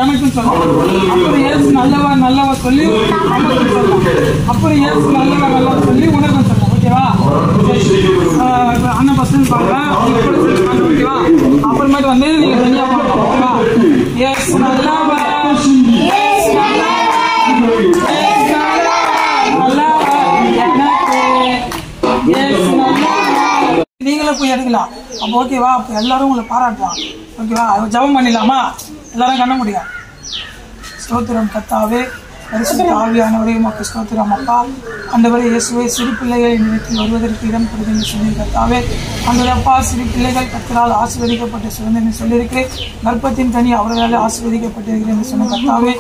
எனக்கும் சொல்லலாம். அப்புறம் இயேசு நல்லவர் நல்லவர் சொல்லி நமக்கும் சொல்லலாம். அப்புறம் இயேசு நல்லவர் நல்லவர் சொல்லி உனக்கும் சொல்லலாம். ஓகேவா? அண்ணன் பசங்க பாருங்க. ஓகேவா? அப்புறமேட்டு வந்து நீங்க தனியா பார்க்கலாம். ஓகேவா? இயேசு நல்லவர் நீங்களே போய் எடுக்கலாம். அப்போ ஓகேவா? அப்போ எல்லாரும் உங்களை பாராட்டலாம். ஓகேவா? ஜெபம் பண்ணிடலாமா? எல்லாரும் கண்ண முடியும். ஸ்தோத்திரம் கர்த்தாவே, பரிசுத்த ஆவியானவரே உமக்கு ஸ்தோத்திரம் அப்பா. ஆண்டவரே இயேசுவே, சிறு பிள்ளைகள் என்னிடத்தில் வருவதற்கு இடம் கொடுத்து என்று சொல்லி கர்த்தாவே, ஆண்டவரே அப்பா, சிறு பிள்ளைகள் கர்த்தரால் ஆசீர்வதிக்கப்பட்டு சுதந்திரம் சொல்லியிருக்கிறேன். கர்ப்பத்தின் கனி அவர்களால் ஆசீர்வதிக்கப்பட்டிருக்கிறேன் என்று சொன்ன கர்த்தாவே,